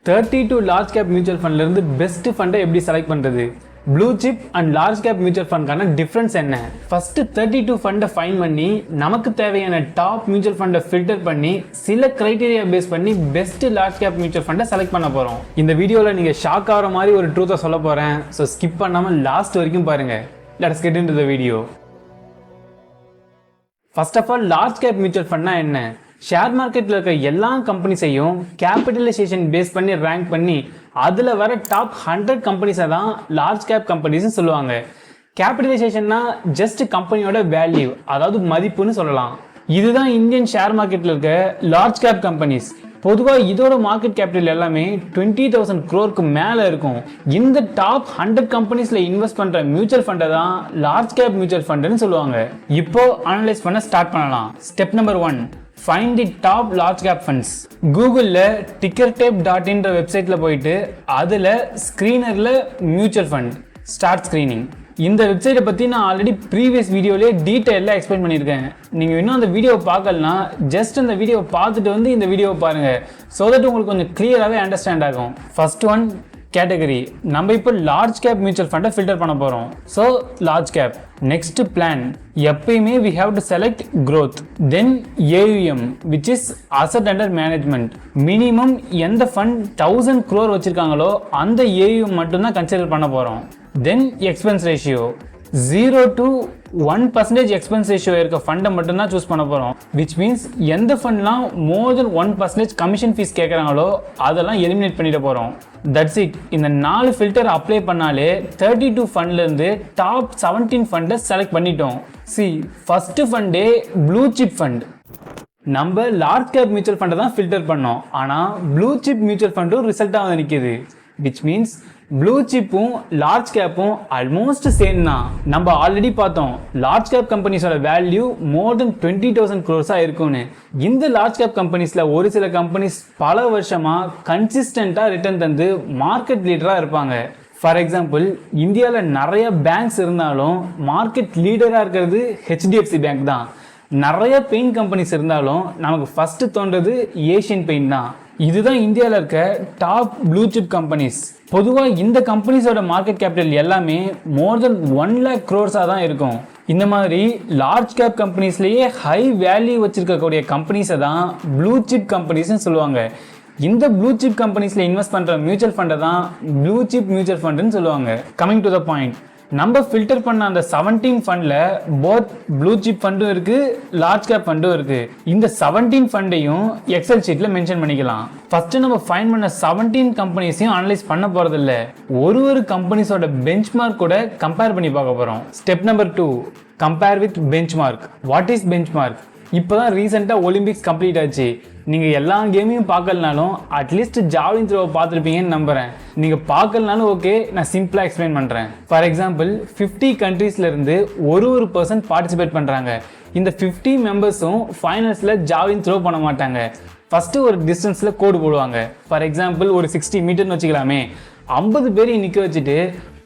32 large cap mutual ஃபண்ட்ல இருந்து best ஃபண்டை எப்படி செலக்ட் பண்றது? Blue chip and large cap mutual ஃபண்ட்கான டிஃபரன்ஸ் என்ன? ஃபர்ஸ்ட் 32 ஃபண்டை ஃபைன் பண்ணி நமக்கு தேவையான டாப் மியூச்சுவல் ஃபண்டை ஃபில்டர் பண்ணி சில கிரைட்டீரியா பேஸ் பண்ணி பெஸ்ட் லார்ஜ் கேப் மியூச்சுவல் ஃபண்டை செலக்ட் பண்ண போறோம். இந்த வீடியோவில் நீங்க ஷாக் ஆகிற மாதிரி ஒரு ட்ரூத்தை சொல்ல போறேன். ஸோ ஸ்கிப் பண்ணாம லாஸ்ட் வரைக்கும் பாருங்க. Let's get into the video. First of all large cap mutual ஃபண்ட்னா என்ன? ஷேர் மார்க்கெட்டில் இருக்க எல்லா கம்பெனிஸையும் கேபிட்டலைசேஷன் பேஸ் பண்ணி ரேங்க் பண்ணி அதில் வர டாப் 100 கம்பெனிஸை தான் லார்ஜ் கேப் கம்பெனிஸ்னு சொல்லுவாங்க. கேபிட்டலைசேஷன்னா ஜஸ்ட் கம்பெனியோட வேல்யூ, அதாவது மதிப்புன்னு சொல்லலாம். இதுதான் இந்தியன் ஷேர் மார்க்கெட்டில் இருக்க லார்ஜ் கேப் கம்பெனிஸ். பொதுவாக இதோட மார்க்கெட் கேபிட்டல் எல்லாமே 20,000 crore மேலே இருக்கும். இந்த டாப் 100 கம்பெனிஸில் இன்வெஸ்ட் பண்ணுற மியூச்சுவல் ஃபண்டை தான் லார்ஜ் கேப் மியூச்சுவல் ஃபண்டுன்னு சொல்லுவாங்க. இப்போ அனலைஸ் பண்ண ஸ்டார்ட் பண்ணலாம். Step number 1, find the top large cap funds. கூகுளில் tickertape.in வெப்சைட்டில் போயிட்டு அதில் ஸ்க்ரீனரில் மியூச்சுவல் ஃபண்ட் ஸ்டார்ட் ஸ்க்ரீனிங். இந்த வெப்சைட்டை பற்றி நான் ஆல்ரெடி ப்ரீவியஸ் வீடியோலேயே டீட்டெயிலாக எக்ஸ்பிளைன் பண்ணியிருக்கேன். நீங்கள் இன்னும் அந்த வீடியோவை பார்க்கலனா ஜஸ்ட் அந்த வீடியோவை பார்த்துட்டு வந்து இந்த வீடியோவை பாருங்கள். ஸோ தட் உங்களுக்கு கொஞ்சம் கிளியராகவே அண்டர்ஸ்டாண்ட் ஆகும். First one, category. நம்ம இப்போ லார்ஜ் கேப் மியூச்சுவல் ஃபண்டை ஃபில்டர் பண்ண போகிறோம். So large cap. Next plan. எப்பயுமே we have to select growth. then AUM which is asset under management. Minimum எந்த ஃபண்ட் 1000 crore வச்சிருக்காங்களோ அந்த AUM மட்டும்தான் கன்சிடர் பண்ண போகிறோம். then expense ratio. 0 to 1% expense ratio இருக்க ஃபண்டை மட்டும்தான் சூஸ் பண்ண போகிறோம். விச் மீன்ஸ் எந்த ஃபண்ட்லாம் மோர் தென் 1% கமிஷன் ஃபீஸ் கேட்குறாங்களோ அதெல்லாம் எலிமினேட் பண்ணிட போகிறோம். That's it. இந்த 4 ஃபில்டர் அப்ளை பண்ணாலே 32 ஃபண்ட்லேருந்து டாப் 17 ஃபண்டை செலக்ட் பண்ணிட்டோம். ஃபர்ஸ்ட் ஃபண்டே ப்ளூ சிப் ஃபண்ட். நம்ம லார்ஜ் கேப் மியூச்சுவல் ஃபண்டை தான் ஃபில்டர் பண்ணோம். ஆனால் ப்ளூ சிப் மியூச்சுவல் ஃபண்டும் ரிசல்ட்டாக வந்து நிற்கிது. விச் மீன்ஸ் ப்ளூ சிப்பும் லார்ஜ் கேப்பும் ஆல்மோஸ்ட் சேம் தான். நம்ம ஆல்ரெடி பார்த்தோம் லார்ஜ் கேப் கம்பெனிஸோட வேல்யூ மோர் தென் 20,000 crores இருக்கும்னு. இந்த லார்ஜ் கேப் கம்பெனிஸில் ஒரு சில கம்பெனிஸ் பல வருஷமாக கன்சிஸ்டண்ட்டாக ரிட்டர்ன் தந்து மார்க்கெட் லீடராக இருப்பாங்க. ஃபார் எக்ஸாம்பிள், இந்தியாவில் நிறைய பேங்க்ஸ் இருந்தாலும் மார்க்கெட் லீடராக இருக்கிறது HDFC பேங்க் தான். நிறைய பெயிண்ட் கம்பெனிஸ் இருந்தாலும் நமக்கு ஃபர்ஸ்ட் தோன்றது ஏஷியன் பெயிண்ட் தான். இதுதான் இந்தியாவில் இருக்க டாப் ப்ளூ சிப் கம்பெனிஸ். பொதுவாக இந்த கம்பெனிஸோட மார்க்கெட் கேபிட்டல் எல்லாமே மோர் தென் 1 lakh crores தான் இருக்கும். இந்த மாதிரி லார்ஜ் கேப் கம்பெனிஸ்லேயே ஹை வேல்யூ வச்சிருக்கக்கூடிய கம்பெனிஸை தான் ப்ளூ சிப் கம்பெனிஸ்ன்னு சொல்லுவாங்க. இந்த ப்ளூ சிப் கம்பெனிஸில் இன்வெஸ்ட் பண்ணுற மியூச்சுவல் ஃபண்டை தான் ப்ளூ சிப் மியூச்சுவல் ஃபண்டுன்னு சொல்லுவாங்க. கமிங் டு த பாயிண்ட், நம்ம ஃபில்டர் பண்ண அந்த 17 ஃபண்டில் போத் ப்ளூ சிப் ஃபண்டும் இருக்குது, லார்ஜ் கேப் ஃபண்டும் இருக்குது. இந்த 17 ஃபண்டையும் எக்ஸல் ஷீட்டில் மென்ஷன் பண்ணிக்கலாம். ஃபஸ்ட்டு நம்ம ஃபைன் பண்ண 17 கம்பெனிஸையும் அனலைஸ் பண்ண போகிறதில்ல, ஒரு கம்பெனிஸோட பெஞ்ச் மார்க் கூட கம்பேர் பண்ணி பார்க்க போகிறோம். Step number 2, compare with bench mark. What is bench mark? இப்போ தான் ரீசெண்டாக ஒலிம்பிக்ஸ் கம்ப்ளீட் ஆச்சு. நீங்கள் எல்லா கேமையும் பார்க்கலனாலும் அட்லீஸ்ட் ஜாவ்லின் த்ரோவை பார்த்துருப்பீங்கன்னு நம்புகிறேன். நீங்கள் பார்க்கலனாலும் ஓகே, நான் சிம்பிளாக எக்ஸ்பிளைன் பண்ணுறேன். ஃபார் எக்ஸாம்பிள், 50 கண்ட்ரீஸ்லேருந்து ஒரு பர்சன் பார்ட்டிசிபேட் பண்ணுறாங்க. இந்த 50 மெம்பர்ஸும் ஃபைனல்ஸில் ஜாவ்லின் த்ரோ பண்ண மாட்டாங்க. ஃபஸ்ட்டு ஒரு டிஸ்டன்ஸில் கோடு போடுவாங்க. ஃபார் எக்ஸாம்பிள், ஒரு 60 மீட்டர்னு வச்சுக்கலாமே. 50 பேரையும் நிற்க வச்சுட்டு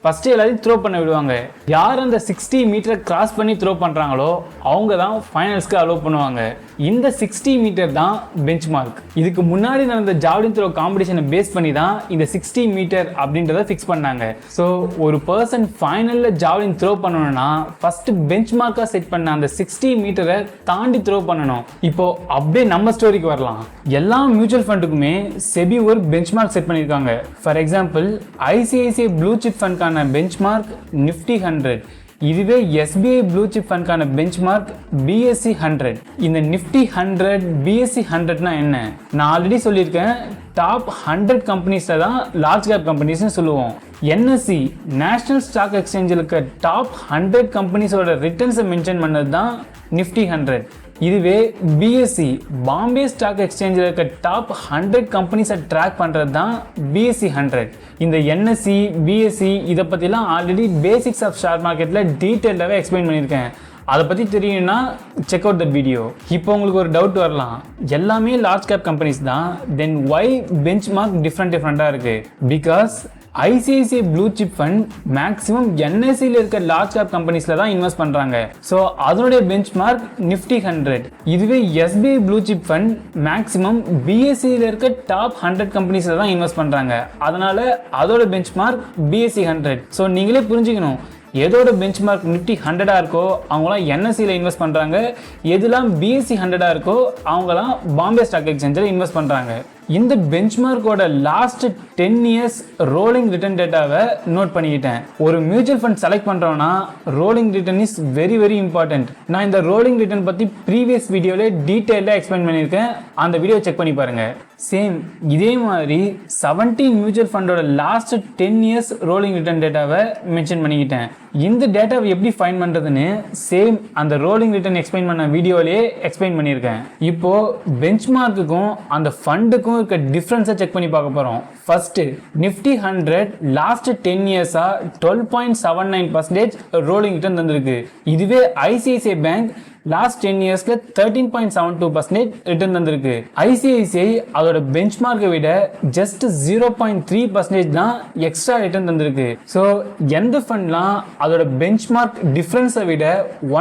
ஃபஸ்ட்டு எல்லாத்தையும் த்ரோ பண்ண விடுவாங்க. யார் அந்த 60 மீட்டரை கிராஸ் பண்ணி த்ரோ பண்ணுறாங்களோ அவங்க தான் ஃபைனல்ஸ்க்கு அலோவ் பண்ணுவாங்க. இந்த 60 மீட்டர் தான் பெஞ்ச் மார்க். இதுக்கு முன்னாடி நடந்த ஜாவ்லின் த்ரோ காம்படிஷனை பேஸ் பண்ணி தான் இந்த 60 மீட்டர் அப்படின்றத ஃபிக்ஸ் பண்ணாங்க. ஸோ ஒரு பர்சன் ஃபைனலில் ஜாவ்லின் த்ரோ பண்ணணும்னா ஃபஸ்ட்டு பெஞ்ச் மார்க்காக செட் பண்ண அந்த 60 மீட்டரை தாண்டி த்ரோ பண்ணணும். இப்போ அப்படியே நம்ம ஸ்டோரிக்கு வரலாம். எல்லா மியூச்சுவல் ஃபண்டுக்குமே செபி ஒரு பெஞ்ச் மார்க் செட் பண்ணியிருக்காங்க. For example, ICICI blue chip ஃபண்ட்கான பெஞ்ச்மார்க் நிஃப்டி 100. இதுவே SBI ப்ளூ சிப் ஃபண்ட்கான பெஞ்ச்மார்க் BSE 100. இந்த நிஃப்டி 100 BSE 100னா என்ன? நான் ஆல்ரெடி சொல்லியிருக்கேன், டாப் 100 கம்பெனிஸில் தான் லார்ஜ் கேப் கம்பெனிஸ்னு சொல்லுவோம். NSE நேஷனல் ஸ்டாக் எக்ஸ்சேஞ்சில் இருக்க டாப் 100 கம்பெனிஸோட ரிட்டர்ன்ஸை மென்ஷன் பண்ணது தான் நிஃப்டி 100. இதுவே BSE பாம்பே ஸ்டாக் எக்ஸ்சேஞ்சில் இருக்க டாப் 100 கம்பெனிஸை ட்ராக் பண்ணுறது தான் BSE 100. இந்த NSE BSE இதை பற்றிலாம் ஆல்ரெடி பேசிக்ஸ் ஆஃப் ஷேர் மார்க்கெட்டில் டீட்டெயில்டாகவே எக்ஸ்பிளைன் பண்ணியிருக்கேன். அதை பற்றி தெரியும்னா செக் அவுட் த வீடியோ. இப்போ உங்களுக்கு ஒரு டவுட் வரலாம், எல்லாமே லார்ஜ் கேப் கம்பெனிஸ் தான், தென் ஒய் பெஞ்ச் மார்க் டிஃப்ரெண்ட்டாக இருக்குது? Because ICICI blue chip fund maximum என்எஸ்சியில் இருக்க லார்ஜ் கேப் கம்பெனிஸ்ல தான் இன்வெஸ்ட் பண்றாங்க. ஸோ அதனுடைய பெஞ்ச் மார்க் நிஃப்டி 100. இதுவே SBI blue chip fund maximum பிஎஸ்சியில் இருக்க டாப் 100 கம்பெனிஸ்ல தான் இன்வெஸ்ட் பண்றாங்க. அதனால அதோட பெஞ்ச் மார்க் பிஎஸ்சி 100. ஸோ நீங்களே புரிஞ்சுக்கணும், எதோட பெஞ்ச் மார்க் நிஃப்டி 100 இருக்கோ அவங்களாம் என்எஸ்சியில் இன்வெஸ்ட் பண்ணுறாங்க, எதுலாம் பிஎஸ்சி 100 இருக்கோ அவங்களாம் பாம்பே ஸ்டாக் எக்ஸ்சேஞ்சில் இன்வெஸ்ட் பண்ணுறாங்க. இந்த பெஞ்ச் மார்க்கோட லாஸ்ட் 10 இயர்ஸ் ரோலிங் ரிட்டர்ன் டேட்டாவை நோட் பண்ணிக்கிட்டேன். ஒரு மியூச்சுவல் ஃபண்ட் செலக்ட் பண்ணுறோன்னா rolling return is very very important. நான் இந்த ரோலிங் ரிட்டர்ன் பற்றி ப்ரீவியஸ் வீடியோவில் டீட்டெயிலாக எக்ஸ்பிளைன் பண்ணியிருக்கேன், அந்த வீடியோ செக் பண்ணி பாருங்கள். சேம் இதே மாதிரி 17 மியூச்சுவல் ஃபண்டோட லாஸ்ட் 10 இயர்ஸ் ரோலிங் ரிட்டர்ன் டேட்டாவை மென்ஷன் பண்ணிக்கிட்டேன். இந்த டேட்டாவை எப்படி ஃபைண்ட் பண்ணுறதுன்னு சேம் அந்த ரோலிங் ரிட்டர்ன் எக்ஸ்பிளைன் பண்ண வீடியோலேயே எக்ஸ்பிளைன் பண்ணியிருக்கேன். இப்போ பெஞ்ச் மார்க்குக்கும் அந்த ஃபண்டுக்கும் இருக்க டிஃப்ரென்ஸை செக் பண்ணி பார்க்க போகிறோம். ஃபர்ஸ்ட் நிஃப்டி 100 லாஸ்ட் 10 இயர்ஸா 12.79% ரோலிங் ரிட்டர்ன் தந்திருக்கு. இதுவே ஐசிஐசிஐ பேங்க் லாஸ்ட் 10 இயர்ஸ்ல 13.72% ரிட்டர்ன் தந்திருக்கு. ஐசிஐசிஐ அதோட பெஞ்ச் மார்க்கை விட ஜஸ்ட் 0.3% தான் எக்ஸ்ட்ரா ரிட்டர்ன் தந்திருக்கு. ஸோ எந்த ஃபண்ட்லாம் அதோட பெஞ்ச் மார்க் டிஃபரன்ஸை விட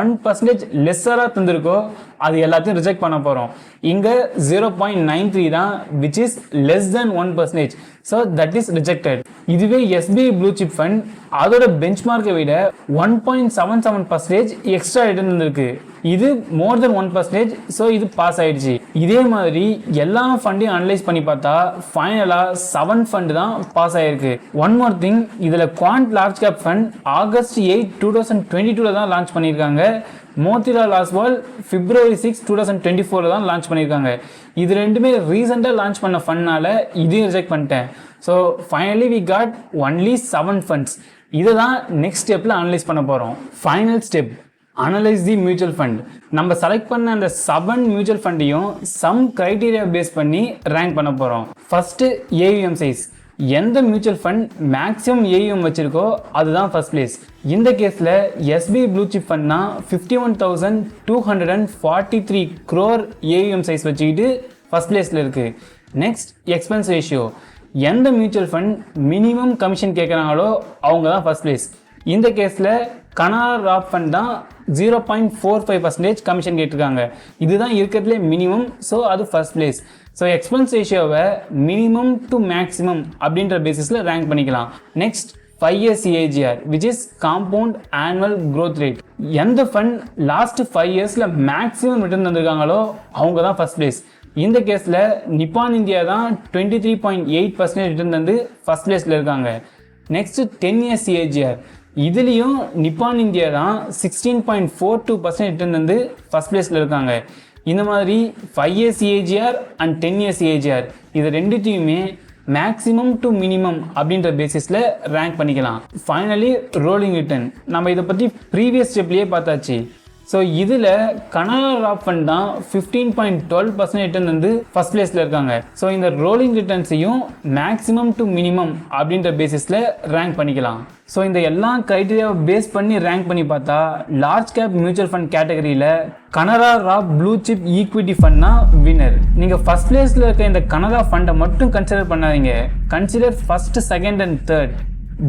1% லெஸ்ஸராக தந்திருக்கோ அது எல்லாத்தையும் ரிஜெக்ட் பண்ண போகிறோம். இங்கே 0.93 தான், which is less than 1%. So that is rejected. இதுவே எஸ்பிஐ ப்ளூ சிப் ஃபண்ட் அதோட பெஞ்ச் மார்க்கை விட 1.77% எக்ஸ்ட்ரா ரிட்டர்ன் தந்திருக்கு. இது மோர் தென் 1%. ஸோ இது பாஸ் ஆயிடுச்சு. இதே மாதிரி எல்லா ஃபண்டையும் அனலைஸ் பண்ணி பார்த்தா ஃபைனலாக 7 ஃபண்ட் தான் பாஸ் ஆயிருக்கு. ஒன் மோர் திங், இதில் quant large cap fund August 8, 2022 தான் லான்ச் பண்ணியிருக்காங்க. மோத்திலால் ஆஸ்வால் February 6, 2024 தான் லான்ச் பண்ணியிருக்காங்க. இது ரெண்டுமே ரீசெண்டாக லான்ச் பண்ண ஃபண்ட்னால இதையும் ரிஜெக்ட் பண்ணிட்டேன். So finally we got only 7 funds. இதை தான் நெக்ஸ்ட் ஸ்டெப்பில் அனலைஸ் பண்ண போகிறோம். Final step, analyse the mutual fund. நம்ம செலக்ட் பண்ண அந்த 7 மியூச்சுவல் ஃபண்டையும் சம் கிரைட்டீரியா பேஸ் பண்ணி ரேங்க் பண்ண போகிறோம். First AUM size. எந்த மியூச்சுவல் ஃபண்ட் மேக்ஸிமம் ஏவிஎம் வச்சிருக்கோ அதுதான் ஃபர்ஸ்ட் பிளேஸ். இந்த கேஸில் எஸ்பிஐ ப்ளூ சிப் ஃபண்ட்னா 51,243 crore ஏவிஎம் சைஸ் வச்சுக்கிட்டு ஃபர்ஸ்ட் பிளேஸில் இருக்குது. Next expense ratio. எந்த மியூச்சுவல் ஃபண்ட் மினிமம் கமிஷன் கேட்குறாங்களோ அவங்க தான் ஃபர்ஸ்ட் பிளேஸ். இந்த கேஸில் கனரா ராப் ஃபண்ட் தான் 0.45% கமிஷன் கேட்டிருக்காங்க. இதுதான் இருக்கிறதுலே மினிமம். ஸோ அது ஃபர்ஸ்ட் பிளேஸ். ஸோ எக்ஸ்பென்ஸ் ரேஷியோவை மினிமம் டு மேக்ஸிமம் அப்படின்ற பேசிஸில் ரேங்க் பண்ணிக்கலாம். Next 5 years CAGR, which is compound annual growth rate. எந்த ஃபண்ட் லாஸ்ட் 5 இயர்ஸில் மேக்ஸிமம் ரிட்டர்ன் தந்திருக்காங்களோ அவங்க தான் ஃபர்ஸ்ட் பிளேஸ். இந்த கேஸில் நிப்பான் இந்தியா தான் 23.8% ரிட்டர்ன் தந்து ஃபர்ஸ்ட் பிளேஸில் இருக்காங்க. Next 10 years CAGR. இதுலேயும் நிப்பான் இந்தியா தான் 16.42% ரிட்டர்ன் தந்து ஃபர்ஸ்ட் பிளேஸில் இருக்காங்க. இந்த மாதிரி 5 years CAGR and 10 years CAGR இது ரெண்டுத்தையுமே மேக்ஸிமம் டு மினிமம் அப்படின்ற பேசிஸில் ரேங்க் பண்ணிக்கலாம். Finally rolling return. நம்ம இதை பற்றி ப்ரீவியஸ் ஸ்டெப்லேயே பார்த்தாச்சு. ஸோ இதில் கனரா ராப் ஃபண்ட் தான் 15.12% ரிட்டர்ன் வந்து ஃபர்ஸ்ட் பிளேஸில் இருக்காங்க. ஸோ இந்த ரோலிங் ரிட்டர்ன்ஸையும் மேக்ஸிமம் டு மினிமம் அப்படின்ற பேசிஸில் ரேங்க் பண்ணிக்கலாம். ஸோ இந்த எல்லா க்ரைட்டீரியாவை பேஸ் பண்ணி ரேங்க் பண்ணி பார்த்தா லார்ஜ் கேப் மியூச்சுவல் ஃபண்ட் கேட்டகரியில் Canara rap blue chip equity fund தான் வின்னர். நீங்கள் ஃபர்ஸ்ட் பிளேஸில் இருக்க இந்த கனரா ஃபண்டை மட்டும் கன்சிடர் பண்ணாதீங்க. Consider first, second and third.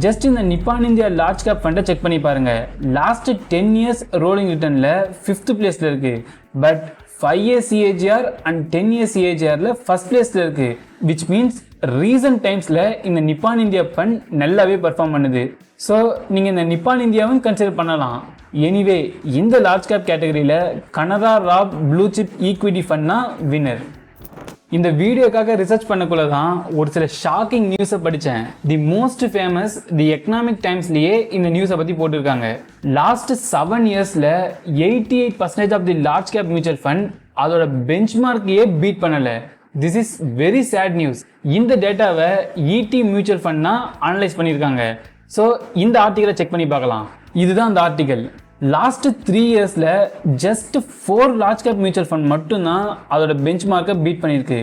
Just இந்த நிப்பான் இந்தியா லார்ஜ் கேப் ஃபண்டை செக் பண்ணி பாருங்க. லாஸ்ட் 10 இயர்ஸ் ரோலிங் ரிட்டர்னில் 5th பிளேஸில் இருக்கு. But 5 years CAGR and 10 years CAGRல ஃபர்ஸ்ட் பிளேஸில் இருக்கு. விச் மீன்ஸ் ரீசன்ட் டைம்ஸில் இந்த நிப்பான் இந்தியா ஃபண்ட் நல்லாவே பர்ஃபார்ம் பண்ணுது. ஸோ நீங்கள் இந்த நிப்பான் இந்தியாவும் கன்சிடர் பண்ணலாம். எனிவே இந்த லார்ஜ் கேப் கேட்டகரியில் Canara rap blue chip equity fund தான் வின்னர். இந்த வீடியோக்காக ரிசர்ச் பண்ணக்குள்ள தான் ஒரு சில ஷாக்கிங் நியூஸை படித்தேன். The most famous the economic டைம்ஸ்லேயே இந்த நியூஸை பற்றி போட்டிருக்காங்க. லாஸ்ட் 7 இயர்ஸில் 88% of the large cap mutual fund அதோட பெஞ்ச் மார்க்கையே பீட் பண்ணலை. This is very sad news. இந்த டேட்டாவை இடி மியூச்சுவல் ஃபண்ட் தான் அனலைஸ் பண்ணியிருக்காங்க. ஸோ இந்த ஆர்டிக்கலை செக் பண்ணி பார்க்கலாம். இதுதான் அந்த ஆர்டிக்கல். லாஸ்ட் 3 இயர்ஸில் just 4 large cap mutual fund மட்டும்தான் அதோட பெஞ்ச் மார்க்கை பீட் பண்ணியிருக்கு.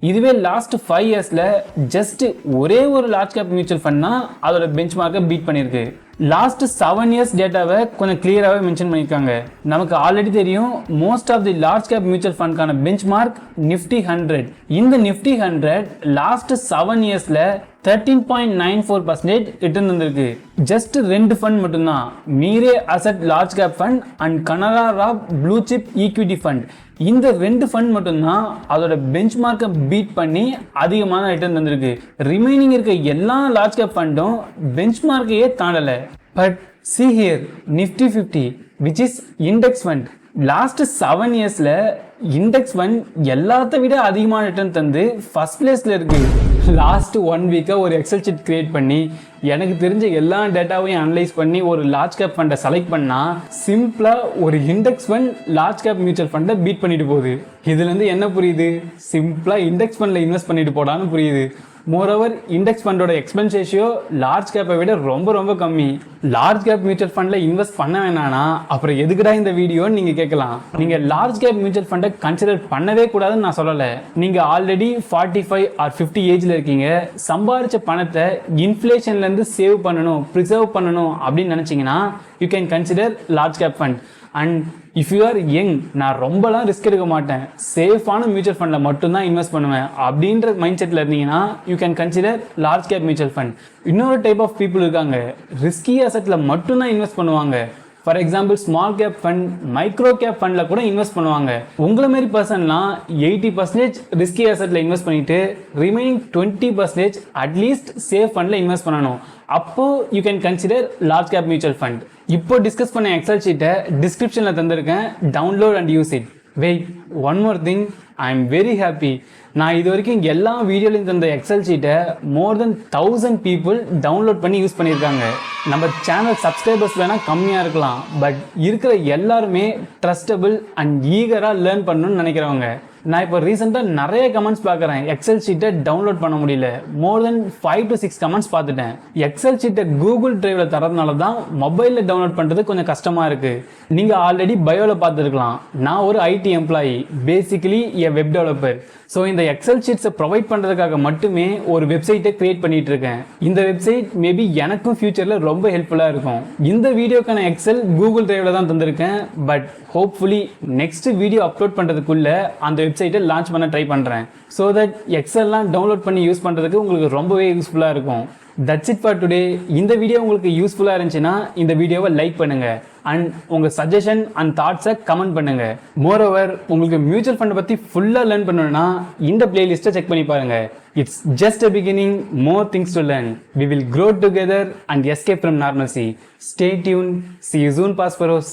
இதுவே லாஸ்ட் 5 இயர்ஸ்ல ஜஸ்ட் ஒரே ஒரு லார்ஜ் கேப் மியூச்சுவல் ஃபண்ட் தான் அதோட பெஞ்ச் மார்க்கை பீட் பண்ணியிருக்கு. லாஸ்ட் 7 இயர்ஸ் டேட்டாவை கொஞ்சம் கிளியராகவே மென்ஷன் பண்ணியிருக்காங்க. நமக்கு ஆல்ரெடி தெரியும் most of the large cap mutual ஃபண்ட்கான பெஞ்ச் மார்க் நிஃப்டி 100. இந்த நிஃப்டி 100 லாஸ்ட் 7 இயர்ஸ்ல 13.94% ரிட்டர்ன் வந்திருக்கு. ஜஸ்ட் 2 ஃபண்ட் மட்டும்தான், Mirae asset large cap fund and Canara rap blue chip equity fund. இந்த 2 ஃபண்ட் மட்டும்தான் அதோட பெஞ்ச் மார்க்கை பீட் பண்ணி அதிகமான ரிட்டர்ன் வந்திருக்கு. ரிமைனிங் இருக்க எல்லா லார்ஜ் கேப் ஃபண்டும் பெஞ்ச் மார்க்கையே தாண்டலை. But see here Nifty 50 which is index fund last 7 இயர்ஸ்ல இண்டெக்ஸ் ஃபண்ட் எல்லாத்த விட அதிகமான ரிட்டர்ன் தந்து ஃபர்ஸ்ட் பிளேஸ்ல இருக்கு. லாஸ்ட் 1 வீக்கா ஒரு எக்ஸல் ஷீட் கிரியேட் பண்ணி எனக்கு தெரிஞ்ச எல்லா டேட்டாவையும் அனலைஸ் பண்ணி ஒரு லார்ஜ் கேப் ஃபண்டை செலக்ட் பண்ணா சிம்பிளா ஒரு index fund large cap mutual ஃபண்டை பீட் பண்ணிட்டு போகுது. இதுல இருந்து என்ன புரியுது? சிம்பிளா இண்டெக்ஸ் ஃபண்ட்ல இன்வெஸ்ட் பண்ணிட்டு போடான்னு புரியுது. மோரோவர் இண்டெக்ஸ் ஃபண்டோட எக்ஸ்பென்ஸ் ரேஷியோ லார்ஜ் கேப்பை விட ரொம்ப கம்மி. லார்ஜ் கேப் மியூச்சுவல் ஃபண்ட்ல இன்வெஸ்ட் பண்ண வேணானா அப்புறம் எதுக்குடா இந்த வீடியோன்னு நீங்க கேட்கலாம். நீங்க லார்ஜ் கேப் மியூச்சுவல் ஃபண்டை கன்சிடர் பண்ணவே கூடாதுன்னு நான் சொல்லலை. நீங்க ஆல்ரெடி 45 or 50 ஏஜ்ல இருக்கீங்க, சம்பாரிச்ச பணத்தை இன்ஃப்ளேஷன்ல இருந்து சேவ் பண்ணணும், ப்ரிசர்வ் பண்ணணும் அப்படின்னு நினைச்சீங்கன்னா you can consider large cap fund. And if you are young, நான் ரொம்பலாம் ரிஸ்க் எடுக்க மாட்டேன், சேஃபான மியூச்சுவல் ஃபண்டில் மட்டும்தான் இன்வெஸ்ட் பண்ணுவேன் அப்படின்ற மைண்ட் செட்டில் இருந்தீங்கன்னா you can consider large cap mutual fund. இன்னொரு டைப் ஆஃப் பீப்புள் இருக்காங்க, ரிஸ்கி அசெட்டில் மட்டும்தான் இன்வெஸ்ட் பண்ணுவாங்க. For example small cap fund, micro cap ஃபண்டில் கூட இன்வெஸ்ட் பண்ணுவாங்க. உங்களை மாதிரி பர்சன்லாம் 80% ரிஸ்கி அசெட்டில் இன்வெஸ்ட் பண்ணிட்டு ரிமைனிங் 20% அட்லீஸ்ட் சேஃப் ஃபண்டில் இன்வெஸ்ட் பண்ணணும். அப்போ you can consider large cap mutual fund. இப்போ டிஸ்கஸ் பண்ண எக்ஸல் ஷீட்டை டிஸ்கிரிப்ஷனில் தந்திருக்கேன், download and use it. Wait, one more thing, I am very happy. நான் இது வரைக்கும் எல்லா வீடியோலையும் தந்த எக்ஸல் ஷீட்டை மோர் தென் 1000 பீப்புள் டவுன்லோட் பண்ணி யூஸ் பண்ணியிருக்காங்க. நம்ம சேனல் சப்ஸ்கிரைபர்ஸ் வேணால் கம்மியாக இருக்கலாம், பட் இருக்கிற எல்லாருமே ட்ரஸ்டபிள் அண்ட் ஈகராக லேர்ன் பண்ணணும்னு நினைக்கிறவங்க. நான் இப்போ ரீசெண்டாக நிறைய கமெண்ட்ஸ் பார்க்குறேன், எக்ஸல் ஷீட்டை டவுன்லோட் பண்ண முடியல. மோர் தென் 5 to 6 கமெண்ட்ஸ் பார்த்துட்டேன். எக்ஸல் ஷீட்டை கூகுள் டிரைவில் தரதுனால தான் மொபைலில் டவுன்லோட் பண்ணுறது கொஞ்சம் கஷ்டமாக இருக்குது. நீங்கள் ஆல்ரெடி பயோவில் பார்த்துருக்கலாம், நான் ஒரு IT employee, basically a web developer. So இந்த எக்ஸல் ஷீட்ஸை ப்ரொவைட் பண்ணுறதுக்காக மட்டுமே ஒரு வெப்சைட்டை கிரியேட் பண்ணிட்டு இருக்கேன். இந்த வெப்சைட் மேபி எனக்கும் ஃபியூச்சரில் ரொம்ப ஹெல்ப்ஃபுல்லாக இருக்கும். இந்த வீடியோக்கான எக்ஸல் கூகுள் டிரைவில் தான் தந்திருக்கேன், but hopefully next video upload பண்ணுறதுக்குள்ள அந்த வெப்சைட்டை லான்ச் பண்ண ட்ரை பண்ணுறேன். ஸோ தட் எக்ஸல்லாம் டவுன்லோட் பண்ணி யூஸ் பண்ணுறதுக்கு உங்களுக்கு ரொம்பவே யூஸ்ஃபுல்லாக இருக்கும். That's it for today. இந்த வீடியோ உங்களுக்கு யூஸ்ஃபுல்லாக இருந்துச்சுன்னா இந்த வீடியோவை லைக் பண்ணுங்கள் அண்ட் உங்கள் சஜஷன் அண்ட் தாட்ஸை கமெண்ட் பண்ணுங்கள். மோரோவர் உங்களுக்கு மியூச்சுவல் ஃபண்டை பற்றி ஃபுல்லாக லேர்ன் பண்ணணும்னா இந்த பிளேலிஸ்ட்டை செக் பண்ணி பாருங்கள். It's just a beginning, more things to learn. We will grow together and escape from normalcy. Stay tuned. See you soon, Prosperous.